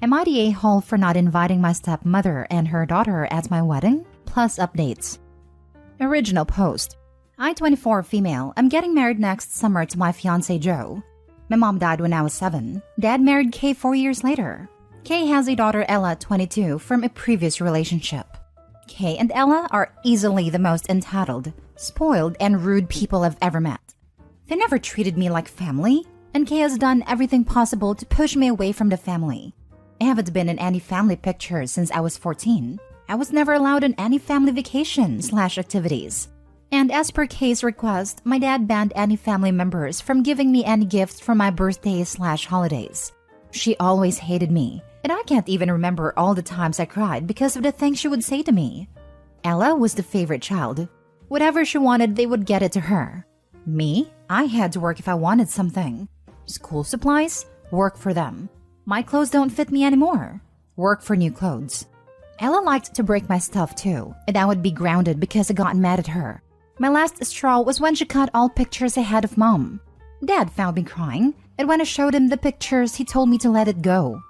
Am I the a-hole for not inviting my stepmother and her daughter at my wedding? Plus updates. Original post. I, 24 female, am getting married next summer to my fiancé Joe. My mom died when I was 7. Dad married Kay 4 years later. Kay has a daughter Ella, 22, from a previous relationship. Kay and Ella are easily the most entitled, spoiled, and rude people I've ever met. They never treated me like family, and Kay has done everything possible to push me away from the family. I haven't been in any family pictures since I was 14. I was never allowed on any family vacation/activities. And as per Kay's request, my dad banned any family members from giving me any gifts for my birthdays/holidays. She always hated me, and I can't even remember all the times I cried because of the things she would say to me. Ella was the favorite child. Whatever she wanted, they would get it to her. Me, I had to work if I wanted something. School supplies? Work for them. My clothes don't fit me anymore. Work for new clothes. Ella liked to break my stuff too, and I would be grounded because I got mad at her. My last straw was when she cut all pictures I had of Mom. Dad found me crying, and when I showed him the pictures, he told me to let it go.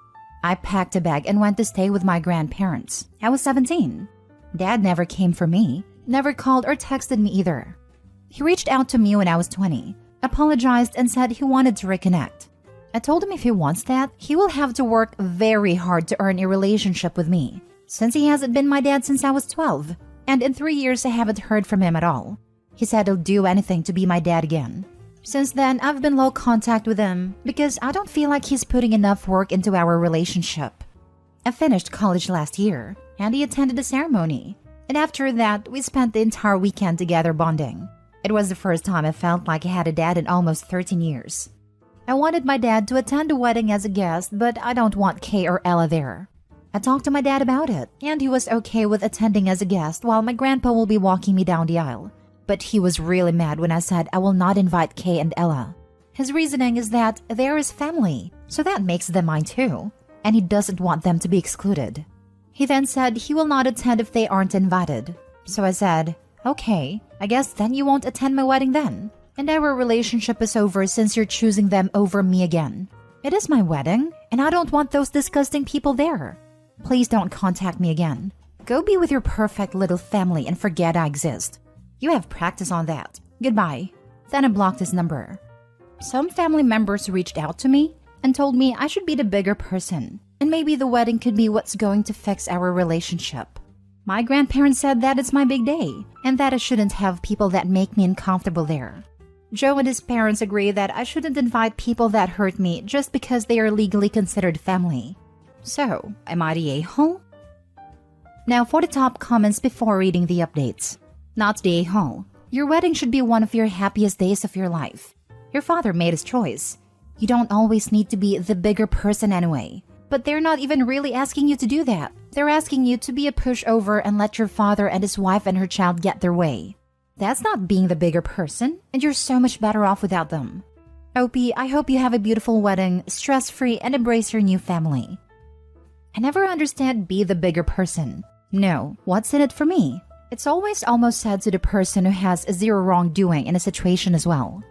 I packed a bag and went to stay with my grandparents. I was 17. Dad never came for me, never called or texted me either. He reached out to me when I was 20, apologized and said he wanted to reconnect. I told him if he wants that, he will have to work very hard to earn a relationship with me, since he hasn't been my dad since I was 12, and in 3 years I haven't heard from him at all. He said he'll do anything to be my dad again. Since then, I've been low contact with him because I don't feel like he's putting enough work into our relationship. I finished college last year, and he attended the ceremony, and after that, we spent the entire weekend together bonding. It was the first time I felt like I had a dad in almost 13 years. I wanted my dad to attend the wedding as a guest, but I don't want Kay or Ella there. I talked to my dad about it, and he was okay with attending as a guest while my grandpa will be walking me down the aisle. But he was really mad when I said I will not invite Kay and Ella. His reasoning is that they're his family, so that makes them mine too, and he doesn't want them to be excluded. He then said he will not attend if they aren't invited. So I said, okay, I guess then you won't attend my wedding then. And our relationship is over since you're choosing them over me again. It is my wedding, and I don't want those disgusting people there. Please don't contact me again. Go be with your perfect little family and forget I exist. You have practice on that. Goodbye. Then I blocked his number. Some family members reached out to me and told me I should be the bigger person, and maybe the wedding could be what's going to fix our relationship. My grandparents said that it's my big day, and that I shouldn't have people that make me uncomfortable there. Joe and his parents agree that I shouldn't invite people that hurt me just because they are legally considered family. So, am I the a-hole? Now for the top comments before reading the updates. Not the a-hole. Your wedding should be one of your happiest days of your life. Your father made his choice. You don't always need to be the bigger person anyway. But they're not even really asking you to do that. They're asking you to be a pushover and let your father and his wife and her child get their way. That's not being the bigger person, and you're so much better off without them. Opie, I hope you have a beautiful wedding, stress-free, and embrace your new family. I never understand be the bigger person. No, what's in it for me? It's always almost said to the person who has zero wrongdoing in a situation as well.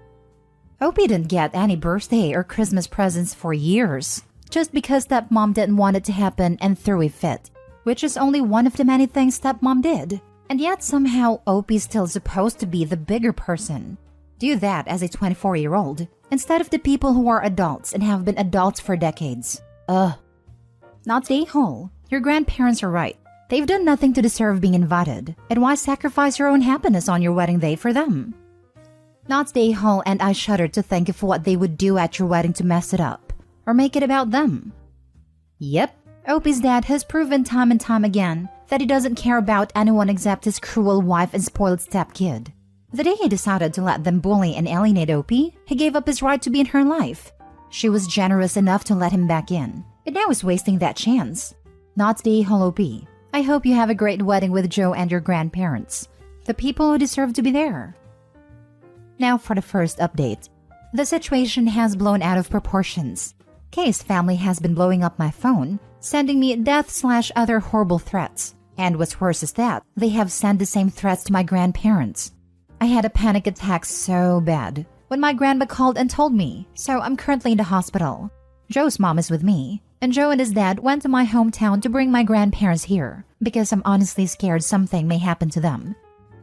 Opie didn't get any birthday or Christmas presents for years, just because stepmom didn't want it to happen and threw a fit, which is only one of the many things stepmom did. And yet somehow Opie's still supposed to be the bigger person. Do that as a 24-year-old, instead of the people who are adults and have been adults for decades. Not the a-hole. Your grandparents are right. They've done nothing to deserve being invited, and why sacrifice your own happiness on your wedding day for them? Not the a-hole, and I shudder to think of what they would do at your wedding to mess it up, or make it about them. Yep, Opie's dad has proven time and time again that he doesn't care about anyone except his cruel wife and spoiled stepkid. The day he decided to let them bully and alienate Opie, he gave up his right to be in her life. She was generous enough to let him back in, and now is wasting that chance. Not the a-hole, Opie. I hope you have a great wedding with Joe and your grandparents, the people who deserve to be there. Now for the first update. The situation has blown out of proportions. Kay's family has been blowing up my phone, sending me death/other horrible threats. And what's worse is that they have sent the same threats to my grandparents. I had a panic attack so bad when my grandma called and told me, so I'm currently in the hospital. Joe's mom is with me, and Joe and his dad went to my hometown to bring my grandparents here because I'm honestly scared something may happen to them.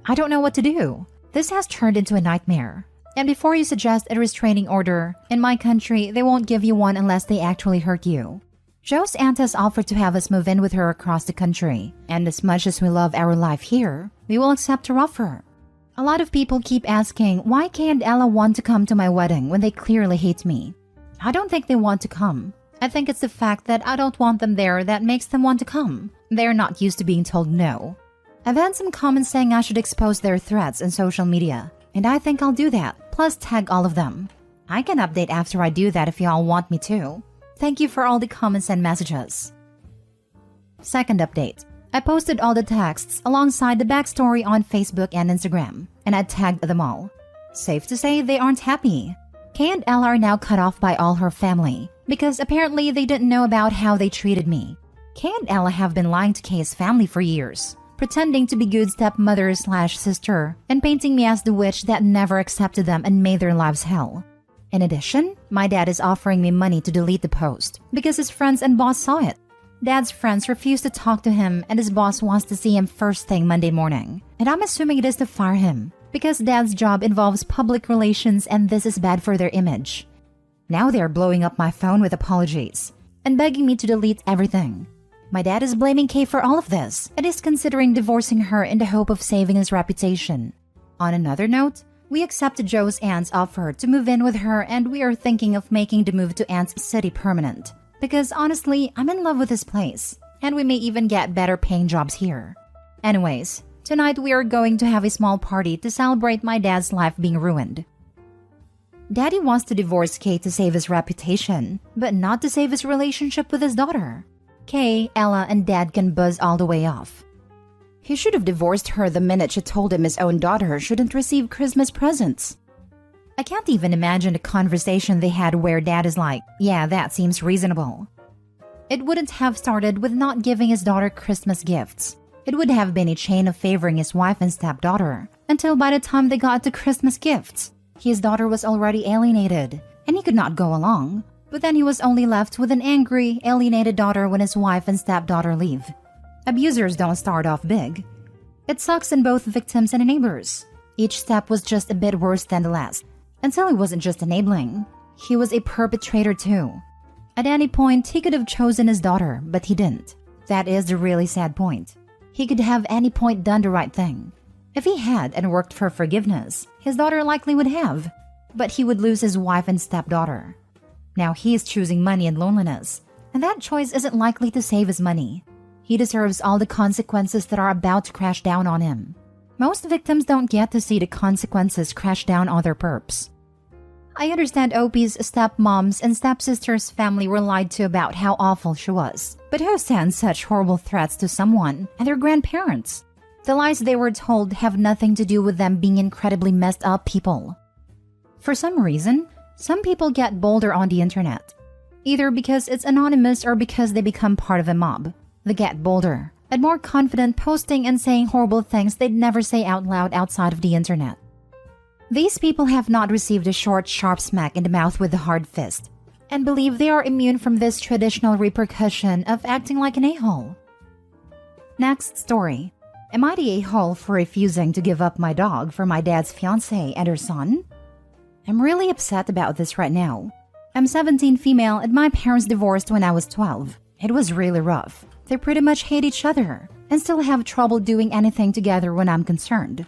I don't know what to do. This has turned into a nightmare. And before you suggest a restraining order, in my country, they won't give you one unless they actually hurt you. Joe's aunt has offered to have us move in with her across the country, and as much as we love our life here, we will accept her offer. A lot of people keep asking why Kay and Ella want to come to my wedding when they clearly hate me. I don't think they want to come. I think it's the fact that I don't want them there that makes them want to come. They're not used to being told no. I've had some comments saying I should expose their threats on social media, and I think I'll do that, plus tag all of them. I can update after I do that if y'all want me to. Thank you for all the comments and messages. Second update. I posted all the texts alongside the backstory on Facebook and Instagram, and I tagged them all. Safe to say they aren't happy. Kay and Ella are now cut off by all her family, because apparently they didn't know about how they treated me. Kay and Ella have been lying to Kay's family for years, pretending to be good stepmother/sister, and painting me as the witch that never accepted them and made their lives hell. In addition, my dad is offering me money to delete the post because his friends and boss saw it. Dad's friends refuse to talk to him and his boss wants to see him first thing Monday morning. And I'm assuming it is to fire him because Dad's job involves public relations and this is bad for their image. Now they're blowing up my phone with apologies and begging me to delete everything. My dad is blaming Kay for all of this and is considering divorcing her in the hope of saving his reputation. On another note, we accepted Joe's aunt's offer to move in with her and we are thinking of making the move to Aunt's city permanent. Because honestly, I'm in love with this place, and we may even get better paying jobs here. Anyways, tonight we are going to have a small party to celebrate my dad's life being ruined. Daddy wants to divorce Kay to save his reputation, but not to save his relationship with his daughter. Kay, Ella, and Dad can buzz all the way off. He should have divorced her the minute she told him his own daughter shouldn't receive Christmas presents. I can't even imagine the conversation they had where Dad is like, yeah, that seems reasonable. It wouldn't have started with not giving his daughter Christmas gifts. It would have been a chain of favoring his wife and stepdaughter, until by the time they got to Christmas gifts, his daughter was already alienated, and he could not go along. But then he was only left with an angry, alienated daughter when his wife and stepdaughter leave. Abusers don't start off big. It sucks in both victims and enablers. Each step was just a bit worse than the last. Until he wasn't just enabling, he was a perpetrator too. At any point, he could have chosen his daughter, but he didn't. That is the really sad point. He could have any point done the right thing. If he had and worked for forgiveness, his daughter likely would have, but he would lose his wife and stepdaughter. Now he is choosing money and loneliness, and that choice isn't likely to save his money. He deserves all the consequences that are about to crash down on him. Most victims don't get to see the consequences crash down on their perps. I understand OP's stepmom's and stepsister's family were lied to about how awful she was. But who sends such horrible threats to someone and their grandparents? The lies they were told have nothing to do with them being incredibly messed up people. For some reason, some people get bolder on the internet. Either because it's anonymous or because they become part of a mob. They get bolder and more confident posting and saying horrible things they'd never say out loud outside of the internet. These people have not received a short, sharp smack in the mouth with a hard fist, and believe they are immune from this traditional repercussion of acting like an a-hole. Next story. Am I the a-hole for refusing to give up my dog for my dad's fiancée and her son? I'm really upset about this right now. I'm 17 female and my parents divorced when I was 12. It was really rough. They pretty much hate each other and still have trouble doing anything together when I'm concerned.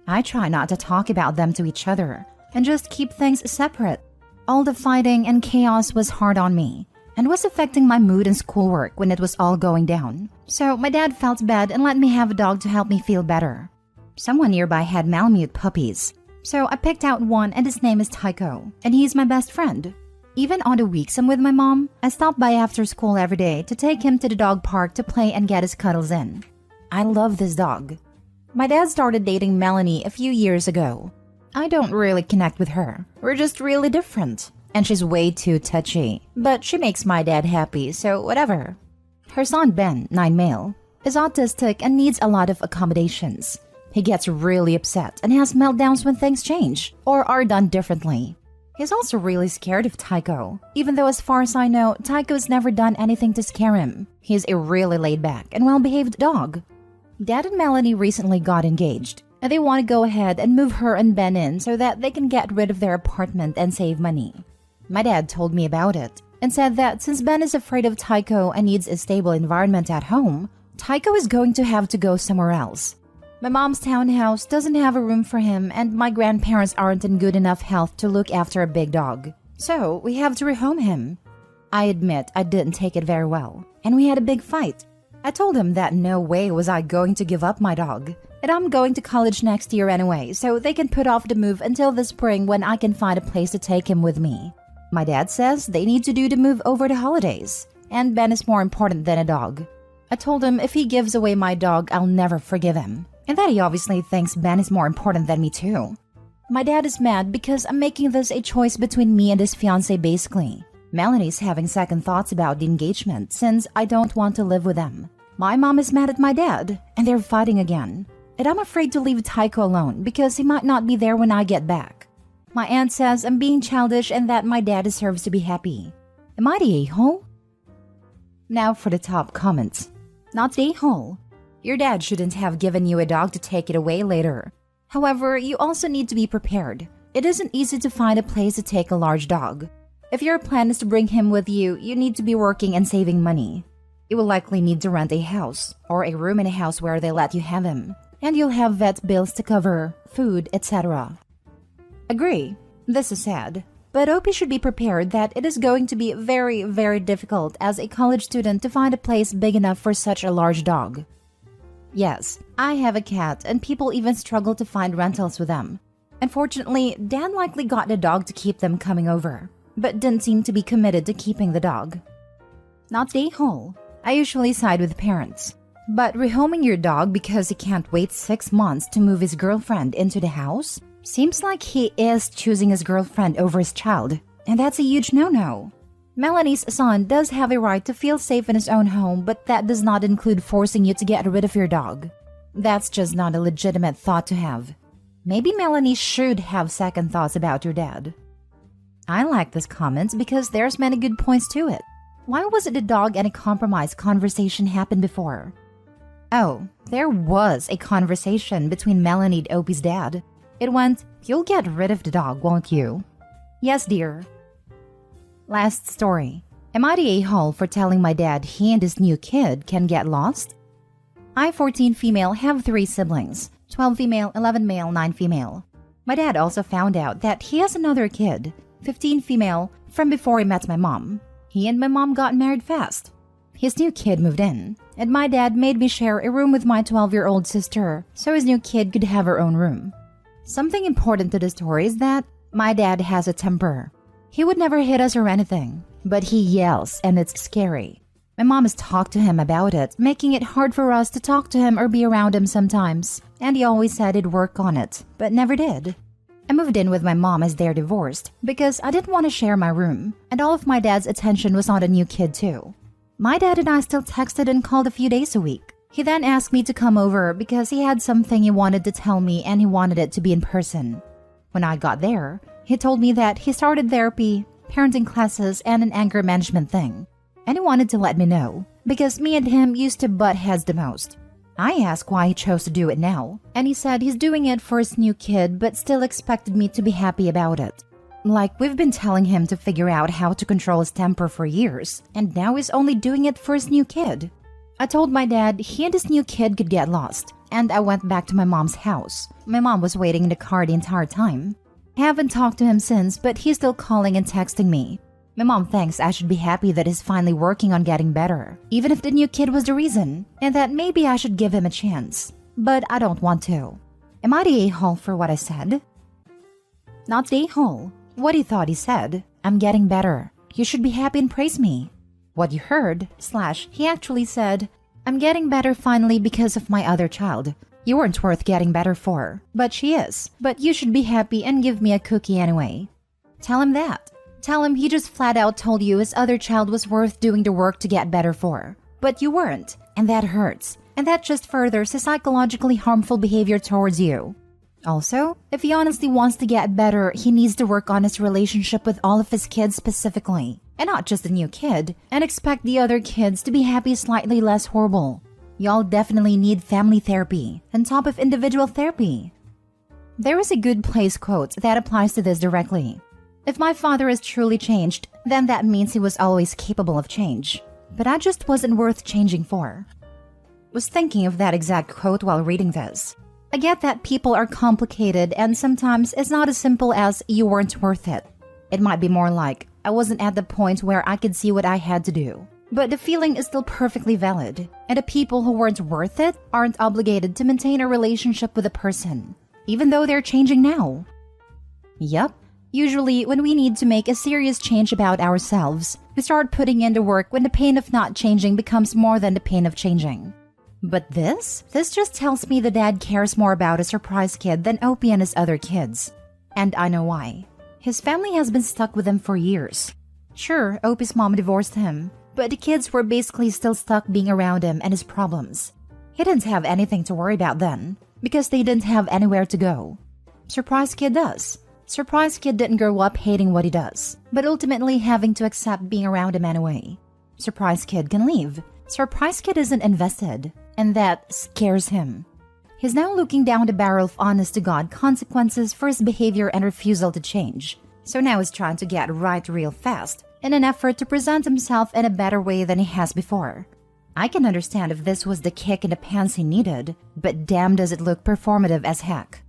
I try not to talk about them to each other and just keep things separate. All the fighting and chaos was hard on me and was affecting my mood and schoolwork when it was all going down. So my dad felt bad and let me have a dog to help me feel better. Someone nearby had Malamute puppies, so I picked out one and his name is Tycho, and he's my best friend. Even on the weeks I'm with my mom, I stop by after school every day to take him to the dog park to play and get his cuddles in. I love this dog. My dad started dating Melanie a few years ago. I don't really connect with her. We're just really different. And she's way too touchy. But she makes my dad happy, so whatever. Her son Ben, 9 male, is autistic and needs a lot of accommodations. He gets really upset and has meltdowns when things change or are done differently. He's also really scared of Tycho, even though as far as I know, Tycho's never done anything to scare him. He's a really laid-back and well-behaved dog. Dad and Melanie recently got engaged, and they want to go ahead and move her and Ben in so that they can get rid of their apartment and save money. My dad told me about it and said that since Ben is afraid of Tycho and needs a stable environment at home, Tycho is going to have to go somewhere else. My mom's townhouse doesn't have a room for him, and my grandparents aren't in good enough health to look after a big dog. So we have to rehome him. I admit I didn't take it very well, and we had a big fight. I told him that no way was I going to give up my dog, and I'm going to college next year anyway, so they can put off the move until the spring when I can find a place to take him with me. My dad says they need to do the move over the holidays, and Ben is more important than a dog. I told him if he gives away my dog, I'll never forgive him. And that he obviously thinks Ben is more important than me too. My dad is mad because I'm making this a choice between me and his fiancé basically. Melanie's having second thoughts about the engagement since I don't want to live with them. My mom is mad at my dad, and they're fighting again. And I'm afraid to leave Tycho alone because he might not be there when I get back. My aunt says I'm being childish and that my dad deserves to be happy. Am I the a-hole? Now for the top comments. Not the a-hole. Your dad shouldn't have given you a dog to take it away later. However, you also need to be prepared. It isn't easy to find a place to take a large dog. If your plan is to bring him with you, you need to be working and saving money. You will likely need to rent a house or a room in a house where they let you have him. And you'll have vet bills to cover, food, etc. Agree. This is sad. But Opie should be prepared that it is going to be very, very difficult as a college student to find a place big enough for such a large dog. Yes, I have a cat and people even struggle to find rentals with them. Unfortunately, Dad likely got a dog to keep them coming over, but didn't seem to be committed to keeping the dog. Not the a-hole. I usually side with parents. But rehoming your dog because he can't wait 6 months to move his girlfriend into the house? Seems like he is choosing his girlfriend over his child, and that's a huge no-no. Melanie's son does have a right to feel safe in his own home, but that does not include forcing you to get rid of your dog. That's just not a legitimate thought to have. Maybe Melanie should have second thoughts about your dad. I like this comment because there's many good points to it. Why was it the dog and a compromise conversation happened before? Oh, there was a conversation between Melanie and Opie's dad. It went, "You'll get rid of the dog, won't you?" Yes, dear. Last story. Am I the a-hole for telling my dad he and his new kid can get lost? I, 14 female, have 3 siblings. 12 female, 11 male, 9 female. My dad also found out that he has another kid, 15 female, from before he met my mom. He and my mom got married fast. His new kid moved in, and my dad made me share a room with my 12-year-old sister so his new kid could have her own room. Something important to the story is that my dad has a temper. He would never hit us or anything, but he yells and it's scary. My mom has talked to him about it, making it hard for us to talk to him or be around him sometimes, and he always said he'd work on it, but never did. I moved in with my mom as they're divorced because I didn't want to share my room, and all of my dad's attention was on the new kid too. My dad and I still texted and called a few days a week. He then asked me to come over because he had something he wanted to tell me and he wanted it to be in person. When I got there, he told me that he started therapy, parenting classes, and an anger management thing. And he wanted to let me know, because me and him used to butt heads the most. I asked why he chose to do it now, and he said he's doing it for his new kid but still expected me to be happy about it. Like we've been telling him to figure out how to control his temper for years, and now he's only doing it for his new kid. I told my dad he and his new kid could get lost, and I went back to my mom's house. My mom was waiting in the car the entire time. Haven't talked to him since, but he's still calling and texting me. My mom thinks I should be happy that he's finally working on getting better, even if the new kid was the reason, and that maybe I should give him a chance. But I don't want to. Am I the a-hole for what I said? Not the a-hole. What he thought he said. I'm getting better. You should be happy and praise me. What you heard, / he actually said, I'm getting better finally because of my other child. You weren't worth getting better for, but she is. But you should be happy and give me a cookie anyway. Tell him that. Tell him he just flat out told you his other child was worth doing the work to get better for. But you weren't, and that hurts. And that just furthers his psychologically harmful behavior towards you. Also, if he honestly wants to get better, he needs to work on his relationship with all of his kids specifically, and not just the new kid, and expect the other kids to be happy slightly less horrible. Y'all definitely need family therapy, on top of individual therapy. There is a good place quote that applies to this directly. If my father is truly changed, then that means he was always capable of change. But I just wasn't worth changing for. Was thinking of that exact quote while reading this. I get that people are complicated and sometimes it's not as simple as you weren't worth it. It might be more like I wasn't at the point where I could see what I had to do. But the feeling is still perfectly valid, and the people who weren't worth it aren't obligated to maintain a relationship with a person, even though they're changing now. Yup, usually when we need to make a serious change about ourselves, we start putting in the work when the pain of not changing becomes more than the pain of changing. But this just tells me the dad cares more about a surprise kid than Opie and his other kids. And I know why. His family has been stuck with him for years. Sure, Opie's mom divorced him, but the kids were basically still stuck being around him and his problems. He didn't have anything to worry about then, because they didn't have anywhere to go. Surprise kid does. Surprise kid didn't grow up hating what he does, but ultimately having to accept being around him anyway. Surprise kid can leave. Surprise kid isn't invested, and that scares him. He's now looking down the barrel of honest-to-God consequences for his behavior and refusal to change. So now he's trying to get right real fast in an effort to present himself in a better way than he has before. I can understand if this was the kick in the pants he needed, but damn does it look performative as heck.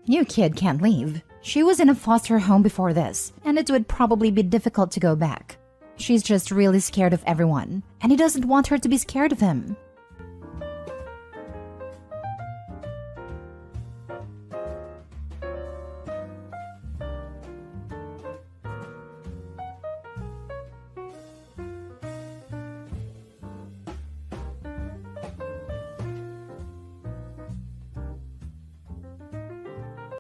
New kid can't leave. She was in a foster home before this, and it would probably be difficult to go back. She's just really scared of everyone, and he doesn't want her to be scared of him.